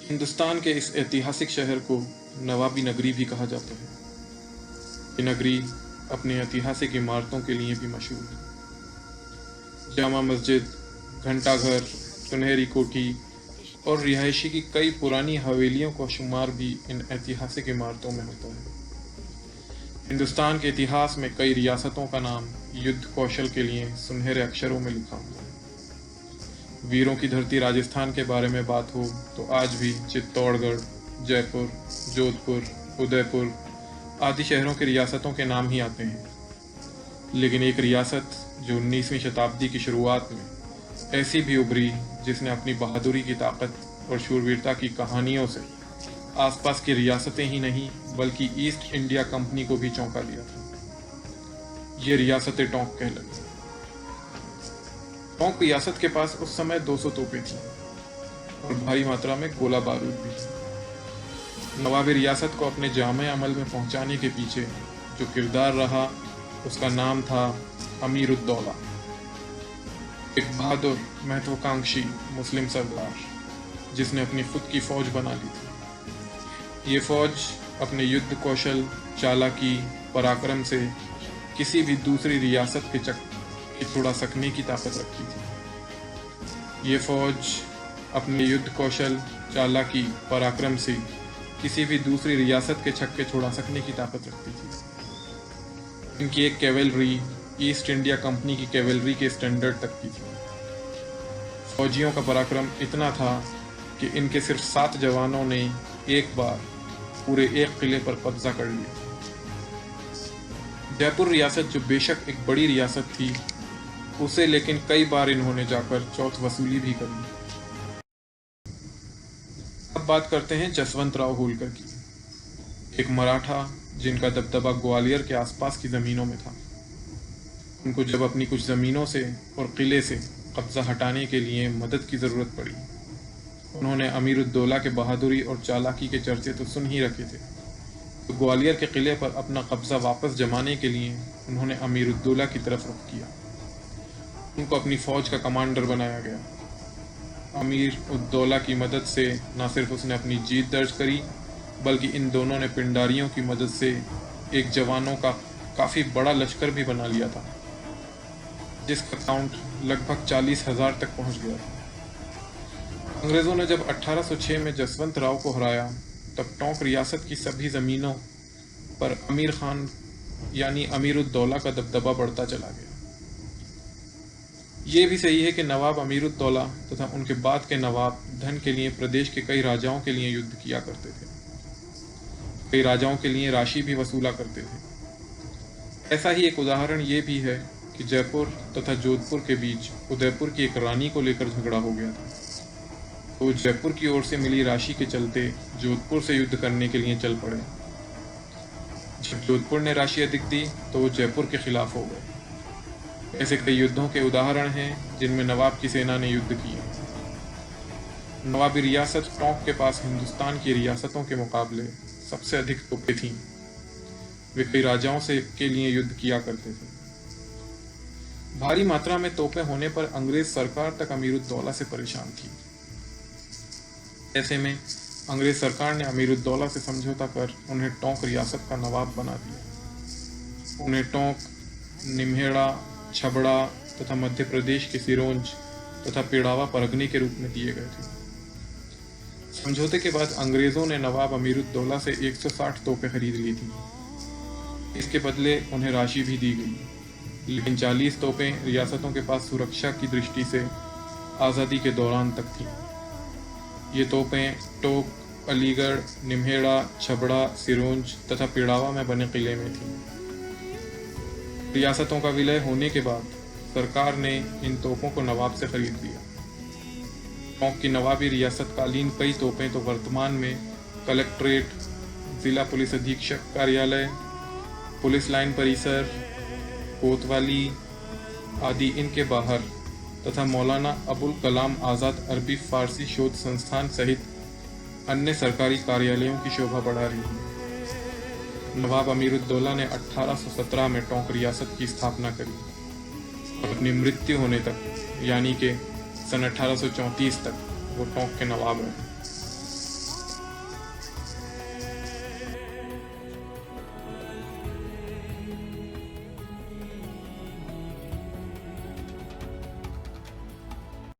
हिंदुस्तान के इस ऐतिहासिक शहर को नवाबी नगरी भी कहा जाता है। ये नगरी अपनी ऐतिहासिक इमारतों के लिए भी मशहूर है। जामा मस्जिद, घंटाघर, सुनहरी कोठी और रिहायशी की कई पुरानी हवेलियों का शुमार भी इन ऐतिहासिक इमारतों में होता है। हिंदुस्तान के इतिहास में कई रियासतों का नाम युद्ध कौशल के लिए सुनहरे अक्षरों में लिखा हुआ है। वीरों की धरती राजस्थान के बारे में बात हो तो आज भी चित्तौड़गढ़, जयपुर, जोधपुर, उदयपुर आदि शहरों के रियासतों के नाम ही आते हैं। लेकिन एक रियासत जो 19वीं शताब्दी की शुरुआत में ऐसी भी उभरी जिसने अपनी बहादुरी की ताकत और शूरवीरता की कहानियों से आसपास की रियासतें ही नहीं बल्कि ईस्ट इंडिया कंपनी को भी चौंका दिया था। ये रियासत टोंक कहलाती। टोंक रियासत के पास उस समय 200 तोपें थीं और भारी मात्रा में गोला बारूद भी। नवाबी रियासत को अपने जामे अमल में पहुंचाने के पीछे जो किरदार रहा उसका नाम था अमीरुद्दौला, एक बहादुर महत्वाकांक्षी मुस्लिम सरदार जिसने अपनी खुद की फौज बना ली थी। ये फौज अपने युद्ध कौशल, चालाकी, पराक्रम से किसी भी दूसरी रियासत के छुड़ा सकने की ताकत रखती थी। ये फौज अपने युद्ध कौशल, चालाकी, पराक्रम से किसी भी दूसरी रियासत के छक्के छुड़ा सकने की ताकत रखती थी। इनकी एक कैवेलरी ईस्ट इंडिया कंपनी की कैवेलरी के स्टैंडर्ड तक की थी। फौजियों का पराक्रम इतना था कि इनके सिर्फ 7 जवानों ने एक बार पूरे एक किले पर कब्जा कर लिया। जयपुर रियासत जो बेशक एक बड़ी रियासत थी उसे लेकिन कई बार इन्होंने जाकर चौथ वसूली भी करी। अब बात करते हैं जसवंत राव होलकर की, एक मराठा जिनका दबदबा ग्वालियर के आसपास की ज़मीनों में था। उनको जब अपनी कुछ ज़मीनों से और किले से कब्जा हटाने के लिए मदद की ज़रूरत पड़ी, उन्होंने अमीरुद्दौला के बहादुरी और चालाकी के चर्चे तो सुन ही रखे थे, तो ग्वालियर के किले पर अपना कब्जा वापस जमाने के लिए उन्होंने अमीरुद्दौला की तरफ रुख किया। उनको अपनी फ़ौज का कमांडर बनाया गया। अमीरुद्दौला की मदद से न सिर्फ उसने अपनी जीत दर्ज करी बल्कि इन दोनों ने पिंडारियों की मदद से एक जवानों का काफ़ी बड़ा लश्कर भी बना लिया था, जिसका काउंट लगभग 40,000 तक पहुंच गया था। अंग्रेज़ों ने जब 1806 में जसवंत राव को हराया तब टोंक रियासत की सभी ज़मीनों पर अमीर खान यानी अमीरुद्दौला का दबदबा बढ़ता चला गया। ये भी सही है कि नवाब अमीरुद्दौला तथा उनके बाद के नवाब धन के लिए प्रदेश के कई राजाओं के लिए युद्ध किया करते थे, कई राजाओं के लिए राशि भी वसूला करते थे। ऐसा ही एक उदाहरण ये भी है कि जयपुर तथा जोधपुर के बीच उदयपुर की एक रानी को लेकर झगड़ा हो गया था, तो जयपुर की ओर से मिली राशि के चलते जोधपुर से युद्ध करने के लिए चल पड़े। जब जोधपुर ने राशि अधिक दी तो वो जयपुर के खिलाफ हो गए। ऐसे कई युद्धों के उदाहरण हैं जिनमें नवाब की सेना ने युद्ध किया। नवाबी रियासत टोंक के पास हिंदुस्तान की रियासतों के मुकाबले सबसे अधिक तोपें थीं। वे कई राजाओं से के लिए युद्ध किया करते थे। भारी मात्रा में तोपें होने पर अंग्रेज सरकार तक अमीरुद्दौला से परेशान थी। ऐसे में अंग्रेज सरकार ने अमीरुद्दौला से समझौता कर उन्हें टोंक रियासत का नवाब बना दिया। उन्हें टोंक, निम्हेड़ा, छबड़ा तथा मध्य प्रदेश के सिरोंज तथा पेड़ावा परगने के रूप में दिए गए थे। समझौते के बाद अंग्रेजों ने नवाब अमीरुद्दौला से 160 तोपें खरीद ली थी। इसके बदले उन्हें राशि भी दी गई, लेकिन 40 तोपें रियासतों के पास सुरक्षा की दृष्टि से आज़ादी के दौरान तक थीं। ये तोपें टोंक, अलीगढ़, निम्हेड़ा, छबड़ा, सिरोंज तथा पेड़ावा में बने किले में थीं। रियासतों का विलय होने के बाद सरकार ने इन तोपों को नवाब से खरीद लिया। टोंक की नवाबी रियासतकालीन कई तोपें तो वर्तमान में कलेक्ट्रेट, जिला पुलिस अधीक्षक कार्यालय, पुलिस लाइन परिसर, कोतवाली आदि इनके बाहर तथा मौलाना अबुल कलाम आज़ाद अरबी फारसी शोध संस्थान सहित अन्य सरकारी कार्यालयों की शोभा बढ़ा रही है। नवाब अमीरुद्दौला ने 1817 में टोंक रियासत की स्थापना करी और अपनी मृत्यु होने तक यानी कि सन 1834 तक वो टोंक के नवाब रहे।